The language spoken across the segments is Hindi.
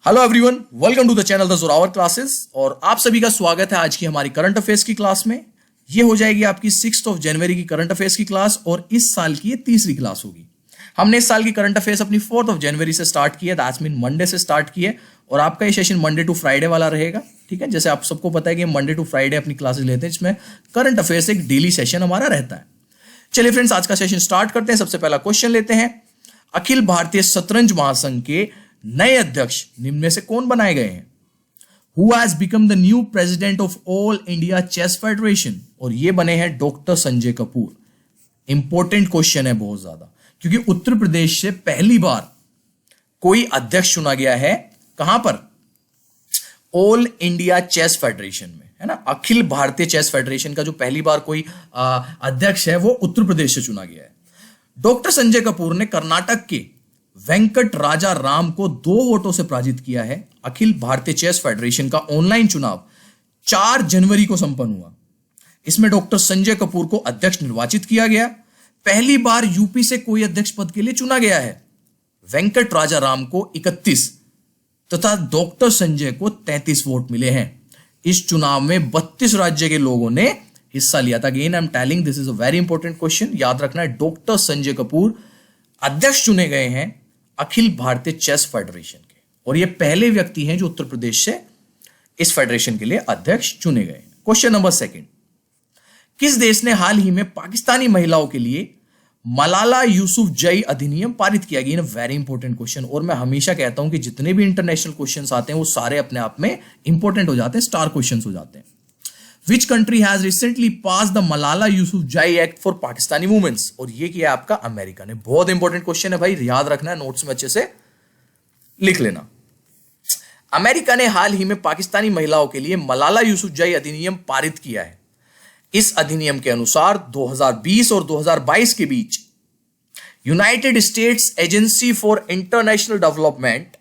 Hello everyone, welcome to the channel the Zorawar classes. और आप सभी का स्वागत है आज की हमारी करंट अफेयर्स की क्लास में। ये हो जाएगी आपकी 6 जनवरी की करंट अफेयर्स की क्लास और इस साल की ये तीसरी क्लास होगी। हमने इस साल की करंट अफेयर्स अपनी 4 जनवरी से स्टार्ट की है, दैट्स मीन मंडे से स्टार्ट की है। और आपका ये सेशन मंडे टू फ्राइडे वाला रहेगा, ठीक है। जैसे आप सबको पता है कि मंडे टू फ्राइडे अपनी क्लासेस लेते हैं, इसमें करंट अफेयर्स एक डेली सेशन हमारा रहता है। चलिए फ्रेंड्स, आज का सेशन स्टार्ट करते हैं। सबसे पहला क्वेश्चन लेते हैं, अखिल भारतीय शतरंज महासंघ के नए अध्यक्ष निम्न में से कौन बनाए गए हैं? Who has become the new president of All India Chess Federation? और ये बने हैं doctor Sanjay Kapoor. Important question है बहुत ज्यादा, क्योंकि उत्तर प्रदेश से पहली बार कोई अध्यक्ष चुना गया है। कहां पर? ऑल इंडिया चेस फेडरेशन में, है ना। अखिल भारतीय चेस फेडरेशन का जो पहली बार कोई अध्यक्ष है वो उत्तर प्रदेश से चुना गया है। डॉक्टर संजय कपूर ने कर्नाटक के वेंकट राजा राम को 2 वोटों से पराजित किया है। अखिल भारतीय चेस फेडरेशन का ऑनलाइन चुनाव 4 जनवरी को संपन्न हुआ। इसमें डॉक्टर संजय कपूर को अध्यक्ष निर्वाचित किया गया। पहली बार यूपी से कोई अध्यक्ष पद के लिए चुना गया है। वेंकट राजा राम को 31 तथा डॉक्टर संजय को 33 वोट मिले हैं। इस चुनाव में 32 राज्य के लोगों ने हिस्सा लिया था। Again I am telling, this is a very important question, याद रखना है। डॉक्टर संजय कपूर अध्यक्ष चुने गए हैं अखिल भारतीय चेस फेडरेशन के, और ये पहले व्यक्ति हैं जो उत्तर प्रदेश से इस फेडरेशन के लिए अध्यक्ष चुने गए। क्वेश्चन नंबर 2, किस देश ने हाल ही में पाकिस्तानी महिलाओं के लिए मलाला यूसुफजई अधिनियम पारित किया गया? वेरी इंपॉर्टेंट क्वेश्चन, और मैं हमेशा कहता हूं कि जितने भी इंटरनेशनल क्वेश्चंस आते हैं वो सारे अपने आप में इंपॉर्टेंट हो जाते हैं, स्टार क्वेश्चंस हो जाते हैं। Which country has recently passed the Malala Yousafzai Act for Pakistani women? और ये किया आपका अमेरिका ने। बहुत इंपॉर्टेंट क्वेश्चन है भाई, याद रखना है, नोट्स में अच्छे से लिख लेना। अमेरिका ने हाल ही में पाकिस्तानी महिलाओं के लिए मलाला यूसुफजई अधिनियम पारित किया है। इस अधिनियम के अनुसार 2020 और 2022 के बीच United States Agency for International Development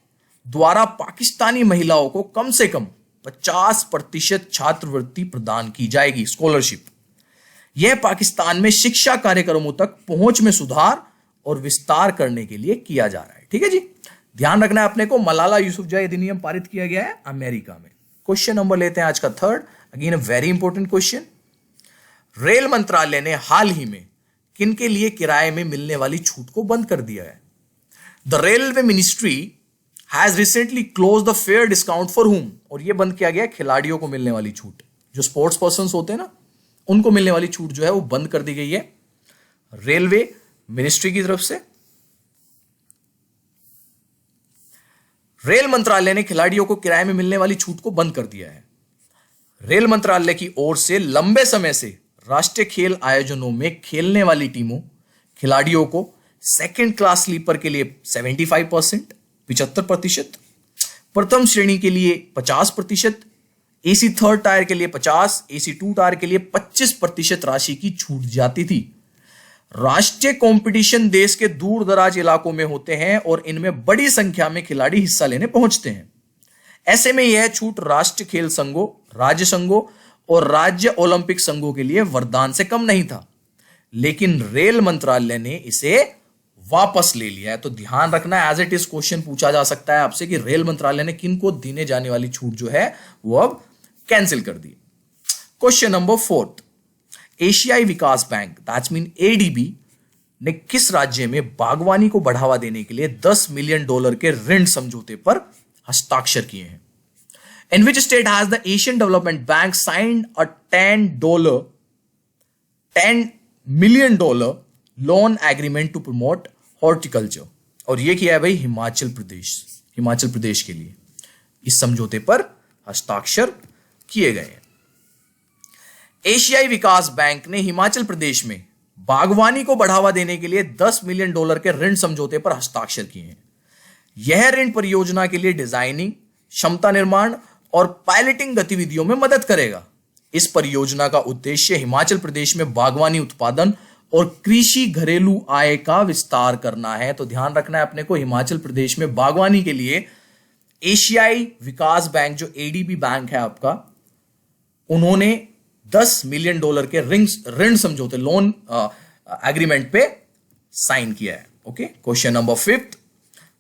द्वारा पाकिस्तानी महिलाओं को कम से कम 50% छात्रवृत्ति प्रदान की जाएगी, स्कॉलरशिप। यह पाकिस्तान में शिक्षा कार्यक्रमों तक पहुंच में सुधार और विस्तार करने के लिए किया जा रहा है। ठीक है जी, ध्यान रखना है अपने को। मलाला यूसुफजई अधिनियम पारित किया गया है अमेरिका में। क्वेश्चन नंबर लेते हैं आज का 3rd, again a very important question. Rail मंत्रालय ने हाल ही में किन के लिए किराए में मिलने वाली छूट को बंद कर दिया है? The railway ministry has recently closed the fare discount for whom? और ये बंद किया गया खिलाड़ियों को मिलने वाली छूट। जो स्पोर्ट्स पर्सन्स होते हैं ना, उनको मिलने वाली छूट जो है वो बंद कर दी गई है रेलवे मिनिस्ट्री की तरफ से। रेल मंत्रालय ने खिलाड़ियों को किराए में मिलने वाली छूट को बंद कर दिया है। रेल मंत्रालय की ओर से लंबे समय से राष्ट्रीय खेल आयोजनों में खेलने वाली टीमों खिलाड़ियों को सेकेंड क्लास स्लीपर के लिए 75%, 75%, प्रथम श्रेणी के लिए 50%, एसी 3rd टायर के लिए 50%, एसी 2 टायर के लिए 25% राशि की छूट जाती थी। राष्ट्रीय कंपटीशन देश के दूर दराज इलाकों में होते हैं और इनमें बड़ी संख्या में खिलाड़ी हिस्सा लेने पहुंचते हैं। ऐसे में यह छूट राष्ट्रीय खेल संघों, राज्य संघों और राज्य ओलंपिक संघों के लिए वरदान से कम नहीं था, लेकिन रेल मंत्रालय ने इसे वापस ले लिया है। तो ध्यान रखना है, एज इट इज क्वेश्चन पूछा जा सकता है आपसे कि रेल मंत्रालय ने किन को देने जाने वाली छूट जो है वो अब कैंसिल कर दी। क्वेश्चन नंबर 4, एशियाई विकास बैंक दैट्स मीन एडीबी ने किस राज्य में बागवानी को बढ़ावा देने के लिए $10 मिलियन के ऋण समझौते पर हस्ताक्षर किए हैं? In which state has the Asian Development Bank signed a $10 million loan agreement to promote horticulture? और यह किया है भाई हिमाचल प्रदेश के लिए। इस समझौते पर हस्ताक्षर किए गए हैं। एशियाई विकास बैंक ने हिमाचल प्रदेश में बागवानी को बढ़ावा देने के लिए $10 मिलियन के ऋण समझौते पर हस्ताक्षर किए हैं। यह ऋण परियोजना के लिए डिजाइनिंग, क्षमता निर्माण और पायलटिंग गतिविधियों में मदद करेगा। इस परियोजना का उद्देश्य हिमाचल प्रदेश में बागवानी उत्पादन और कृषि घरेलू आय का विस्तार करना है। तो ध्यान रखना है अपने को, हिमाचल प्रदेश में बागवानी के लिए एशियाई विकास बैंक जो एडीबी बैंक है आपका, उन्होंने $10 मिलियन के ऋण समझौते लोन एग्रीमेंट पे साइन किया है। ओके, क्वेश्चन नंबर 5,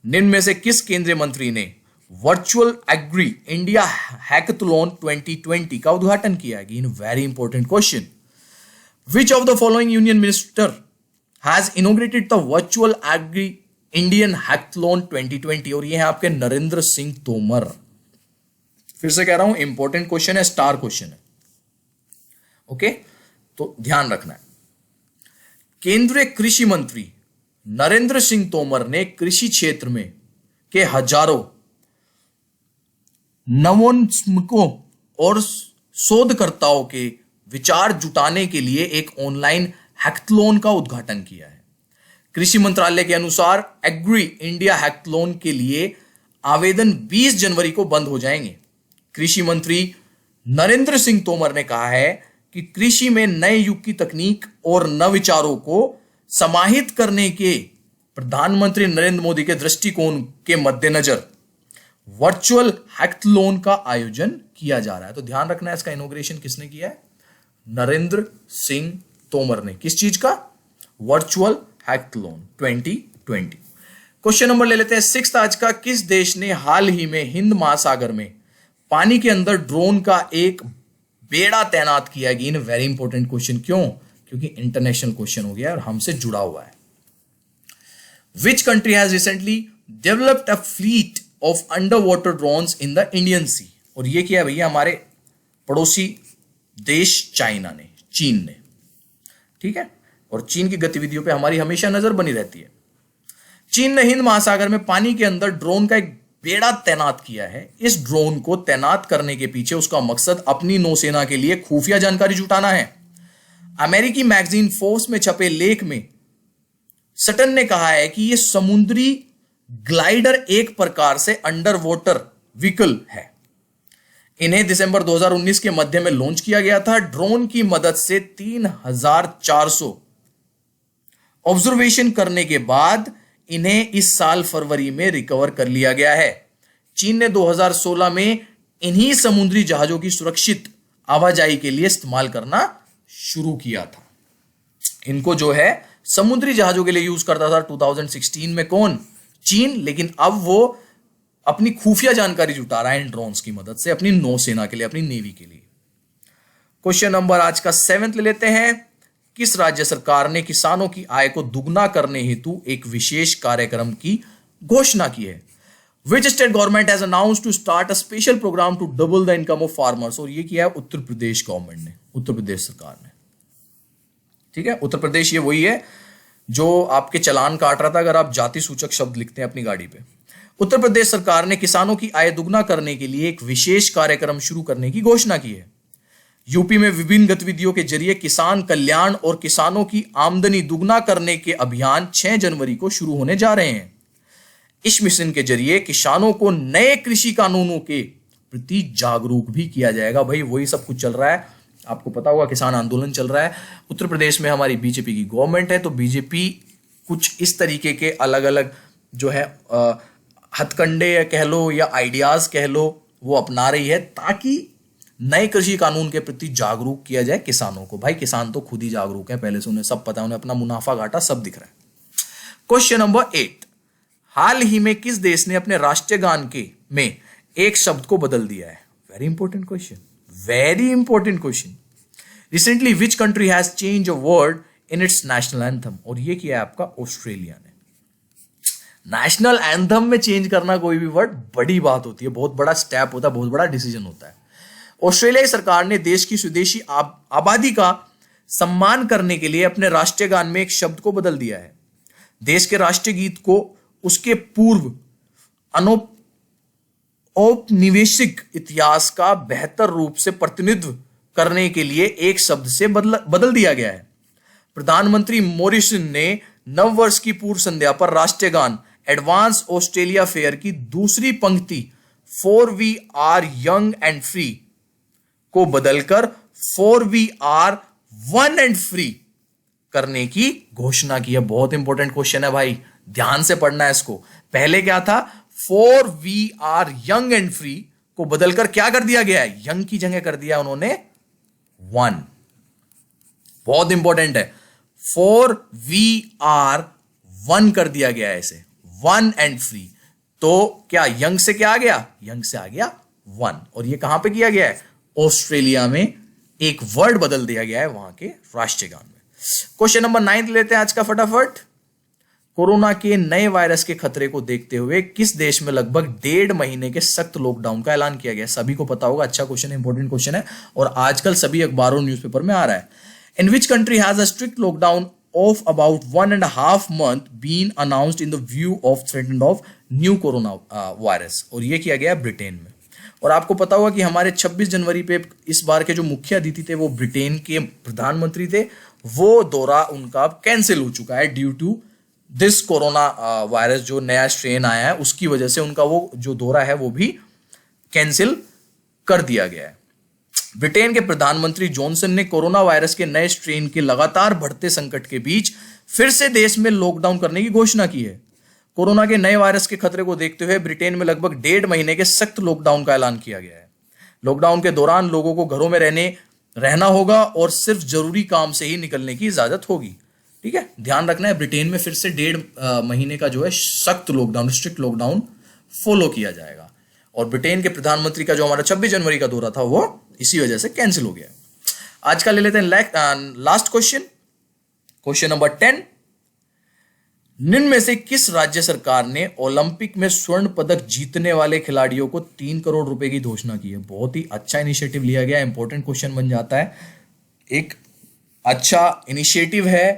निम्न में से किस केंद्रीय मंत्री ने वर्चुअल एग्री इंडिया हैकाथलॉन 2020 का उद्घाटन किया है। In very important question, which of the following union minister has inaugurated the virtual agri Indian hackathon 2020? और ये है आपके नरेंद्र सिंह तोमर। फिर से कह रहा हूं, इंपॉर्टेंट क्वेश्चन है, स्टार क्वेश्चन है। ओके, तो ध्यान रखना है। केंद्रीय कृषि मंत्री नरेंद्र सिंह तोमर ने कृषि क्षेत्र में के हजारों नवोन्मुखों और शोधकर्ताओं के विचार जुटाने के लिए एक ऑनलाइन हैकाथलॉन का उद्घाटन किया है। कृषि मंत्रालय के अनुसार एग्री इंडिया हैकाथलॉन के लिए आवेदन 20 जनवरी को बंद हो जाएंगे। कृषि मंत्री नरेंद्र सिंह तोमर ने कहा है कि कृषि में नए युग की तकनीक और नवाचारों को समाहित करने के प्रधानमंत्री नरेंद्र मोदी के दृष्टिकोण के मद्देनजर वर्चुअल हैकाथलॉन का आयोजन किया जा रहा है। तो ध्यान रखना है, इसका इनॉग्रेशन किसने किया है? नरेंद्र सिंह तोमर ने। किस चीज का? वर्चुअल हैकाथलॉन 2020। क्वेश्चन नंबर ले लेते हैं 6 आज का। किस देश ने हाल ही में हिंद महासागर में पानी के अंदर ड्रोन का एक बेड़ा तैनात किया है? In very important question. क्यों? क्योंकि इंटरनेशनल क्वेश्चन हो गया और हमसे जुड़ा हुआ है। Which country has recently developed a fleet of underwater drones in the Indian sea? और ये किया भैया हमारे पड़ोसी देश चाइना ने, चीन ने। ठीक है, और चीन की गतिविधियों पे हमारी हमेशा नजर बनी रहती है। चीन ने हिंद महासागर में पानी के अंदर ड्रोन का एक बेड़ा तैनात किया है। इस ड्रोन को तैनात करने के पीछे उसका मकसद अपनी नौसेना के लिए खुफिया जानकारी जुटाना है। अमेरिकी मैगजीन फोर्स में छपे लेख में सटन ने कहा है कि यह समुद्री ग्लाइडर एक प्रकार से अंडर वाटर व्हीकल है। इन्हें दिसंबर 2019 के मध्य में लॉन्च किया गया था। ड्रोन की मदद से 3400 ऑब्जर्वेशन करने के बाद इन्हें इस साल फरवरी में रिकवर कर लिया गया है। चीन ने 2016 में इन्हीं समुद्री जहाजों की सुरक्षित आवाजाही के लिए इस्तेमाल करना शुरू किया था। इनको जो है समुद्री जहाजों के लिए यूज करता था 2016 में कौन? चीन। लेकिन अब वो अपनी खुफिया जानकारी जुटा रहा है इन ड्रोन्स की मदद से अपनी नौसेना के लिए, अपनी नेवी के लिए। क्वेश्चन नंबर आज का 7 ले लेते हैं। किस राज्य सरकार ने किसानों की आय को दुगना करने हेतु एक विशेष कार्यक्रम की घोषणा की है? Which state government has announced to start a special programme to double the income of farmers? और ये किया है उत्तर प्रदेश गवर्नमेंट ने, उत्तर प्रदेश सरकार ने। ठीक है, उत्तर प्रदेश ये वही है जो आपके चालान काट रहा था अगर आप जाति सूचक शब्द लिखते हैं अपनी गाड़ी पे। उत्तर प्रदेश सरकार ने किसानों की आय दुगना करने के लिए एक विशेष कार्यक्रम शुरू करने की घोषणा की है। यूपी में विभिन्न गतिविधियों के जरिए किसान कल्याण और किसानों की आमदनी दुगना करने के अभियान 6 जनवरी को शुरू होने जा रहे हैं। इस मिशन के जरिए किसानों को नए कृषि कानूनों के प्रति जागरूक भी किया जाएगा। भाई वही सब कुछ चल रहा है, आपको पता होगा किसान आंदोलन चल रहा है। उत्तर प्रदेश में हमारी बीजेपी की गवर्नमेंट है, तो बीजेपी कुछ इस तरीके के अलग अलग जो है हथकंडे कह लो या आइडियाज कह लो वो अपना रही है ताकि नए कृषि कानून के प्रति जागरूक किया जाए किसानों को। भाई किसान तो खुद ही जागरूक है, पहले से उन्हें सब पता है, उन्हें अपना मुनाफा घाटा सब दिख रहा है। क्वेश्चन नंबर 8, हाल ही में किस देश ने अपने राष्ट्रीय गान के में एक शब्द को बदल दिया है? Very important question, very important question. Recently which country has change a word in its national anthem? और ये किया है आपका ऑस्ट्रेलिया ने। नेशनल एंथम में चेंज करना कोई भी वर्ड बड़ी बात होती है, बहुत बड़ा स्टेप होता है, बहुत बड़ा डिसीजन होता है। ऑस्ट्रेलिया की सरकार ने देश की स्वदेशी आबादी का सम्मान करने के लिए अपने राष्ट्रीय गान में एक शब्द को बदल दिया है। देश के राष्ट्रीय गीत को उसके पूर्व औपनिवेशिक इतिहास का बेहतर रूप से प्रतिनिधित्व करने के लिए एक शब्द से बदल दिया गया है। प्रधानमंत्री मॉरिसन ने नववर्ष की पूर्व संध्या पर राष्ट्रीय गान एडवांस ऑस्ट्रेलिया फेयर की दूसरी पंक्ति for we are young and free को बदलकर for we are one and free करने की घोषणा की है। बहुत इंपॉर्टेंट क्वेश्चन है भाई, ध्यान से पढ़ना है इसको। पहले क्या था? For we are young and free को बदलकर क्या कर दिया गया है? यंग की जगह कर दिया उन्होंने वन। बहुत इंपॉर्टेंट है, फॉर वी आर वन कर दिया गया है इसे, वन एंड फ्री। तो क्या यंग से क्या आ गया, यंग से आ गया 1। और ये कहां पे किया गया है, ऑस्ट्रेलिया में एक वर्ड बदल दिया गया है वहां के राष्ट्रीय गान में। क्वेश्चन नंबर 9 लेते हैं आज का फटाफट। कोरोना के नए वायरस के खतरे को देखते हुए किस देश में लगभग 1.5 महीने के सख्त लॉकडाउन का ऐलान किया गया। सभी को पता होगा, अच्छा क्वेश्चन है, इंपॉर्टेंट क्वेश्चन है और आजकल सभी अखबारों न्यूज़पेपर में आ रहा है। In which country has a strict lockdown of about 1.5 month been announced in the view of threatened of new corona virus, और ये किया गया ब्रिटेन में। और आपको पता होगा कि हमारे 26 जनवरी पे इस बार के जो मुख्य अतिथि थे वो ब्रिटेन के प्रधानमंत्री थे, वो दौरा उनका कैंसिल हो चुका है due to this corona virus, जो नया स्ट्रेन आया है उसकी वजह से उनका वो जो दौरा है वो भी कैंसिल कर दिया गया है। ब्रिटेन के प्रधानमंत्री जॉनसन ने कोरोना वायरस के नए स्ट्रेन के लगातार बढ़ते संकट के बीच फिर से देश में लॉकडाउन करने की घोषणा की है। कोरोना के नए वायरस के खतरे को देखते हुए ब्रिटेन में लगभग 1.5 महीने के सख्त लॉकडाउन का ऐलान किया गया है। लॉकडाउन के दौरान लोगों को घरों में रहना होगा और सिर्फ जरूरी काम से ही निकलने की इजाजत होगी। ठीक है, ध्यान रखना है, ब्रिटेन में फिर से 1.5 महीने का जो है सख्त लॉकडाउन, स्ट्रिक्ट लॉकडाउन फॉलो किया जाएगा। और ब्रिटेन के प्रधानमंत्री का जो हमारा 26 जनवरी का दौरा था वो इसी वजह से कैंसिल हो गया। आज का ले लेते हैं लास्ट क्वेश्चन, क्वेश्चन नंबर 10। निम्न में से किस राज्य सरकार ने ओलंपिक में स्वर्ण पदक जीतने वाले खिलाड़ियों को 3 करोड़ रुपए की घोषणा की है। बहुत ही अच्छा इनिशिएटिव लिया गया, इंपॉर्टेंट क्वेश्चन बन जाता है। एक अच्छा इनिशिएटिव है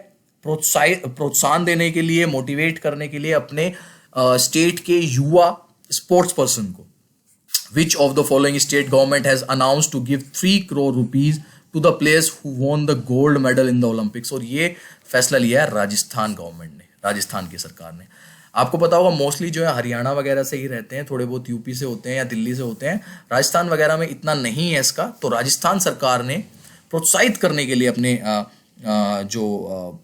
प्रोत्साहन देने के लिए, मोटिवेट करने के लिए अपने स्टेट के युवा स्पोर्ट्स पर्सन को। Which of the following state government has announced to give 3 crore rupees to the players who won the gold medal in the Olympics? और ये फैसला लिया है राजस्थान गवर्नमेंट ने, राजस्थान की सरकार ने। आपको पता होगा मोस्टली जो है हरियाणा वगैरह से ही रहते हैं, थोड़े बहुत यूपी से होते हैं या दिल्ली से होते हैं, राजस्थान वगैरह में इतना नहीं है इसका। तो राजस्थान सरकार ने प्रोत्साहित करने के लिए अपने जो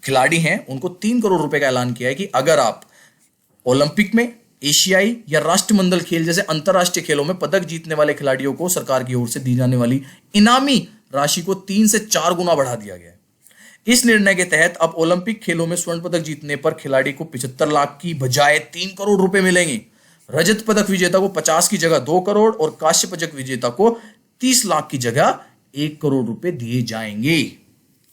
खिलाड़ी हैं उनको 3 करोड़ रुपए का ऐलान किया है कि अगर आप ओलंपिक में, एशियाई या राष्ट्रमंडल खेल जैसे अंतरराष्ट्रीय खेलों में पदक जीतने वाले खिलाड़ियों को सरकार की ओर से दी जाने वाली इनामी राशि को 3 से 4 गुना बढ़ा दिया गया है। इस निर्णय के तहत अब ओलंपिक खेलों में स्वर्ण पदक जीतने पर खिलाड़ी को 75 लाख की बजाय 3 करोड़ रुपए मिलेंगे। रजत पदक विजेता को 50 की जगह 2 करोड़ और कांस्य पदक विजेता को 30 लाख की जगह 1 करोड़ रुपए दिए जाएंगे।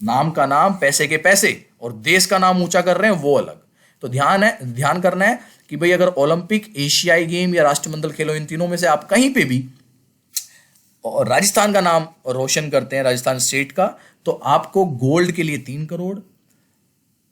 नाम का नाम, पैसे के पैसे, और देश का नाम ऊंचा कर रहे हैं वो अलग। तो ध्यान करना है कि भाई अगर ओलंपिक, एशियाई गेम या राष्ट्रमंडल खेलों, इन तीनों में से आप कहीं पे भी राजस्थान का नाम रोशन करते हैं, राजस्थान स्टेट का, तो आपको गोल्ड के लिए 3 करोड़,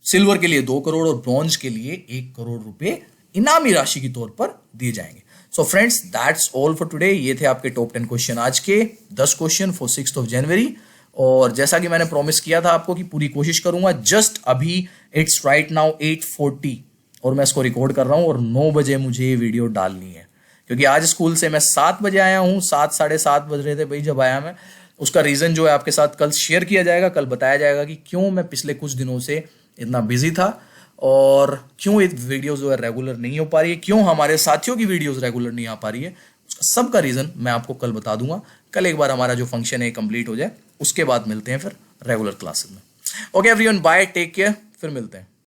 सिल्वर के लिए 2 करोड़ और ब्रॉन्ज के लिए 1 करोड़ रुपए इनामी राशि के तौर पर दिए जाएंगे। So friends, that's all for today. ये थे आपके टॉप 10 क्वेश्चन आज के, 10 क्वेश्चन फॉर 6 जनवरी। और जैसा कि मैंने प्रॉमिस किया था आपको कि पूरी कोशिश करूंगा। जस्ट अभी इट्स राइट नाउ 8:40 और मैं इसको रिकॉर्ड कर रहा हूं और 9 बजे मुझे ये वीडियो डालनी है, क्योंकि आज स्कूल से मैं 7 बजे आया हूं। 7 साढ़े 7 बज रहे थे भाई जब आया मैं। उसका रीजन जो है आपके साथ कल शेयर किया जाएगा, कल बताया जाएगा कि क्यों मैं पिछले कुछ दिनों से इतना बिजी था और क्यों ये वीडियोस जो है रेगुलर नहीं हो पा रही है, क्यों हमारे साथियों की वीडियोस रेगुलर नहीं आ पा रही है। उसका सबका रीजन मैं आपको कल बता दूंगा। कल एक बार हमारा जो फंक्शन है कंप्लीट हो जाए, उसके बाद मिलते हैं फिर रेगुलर क्लासेस में। Okay everyone, bye, take care, फिर मिलते हैं।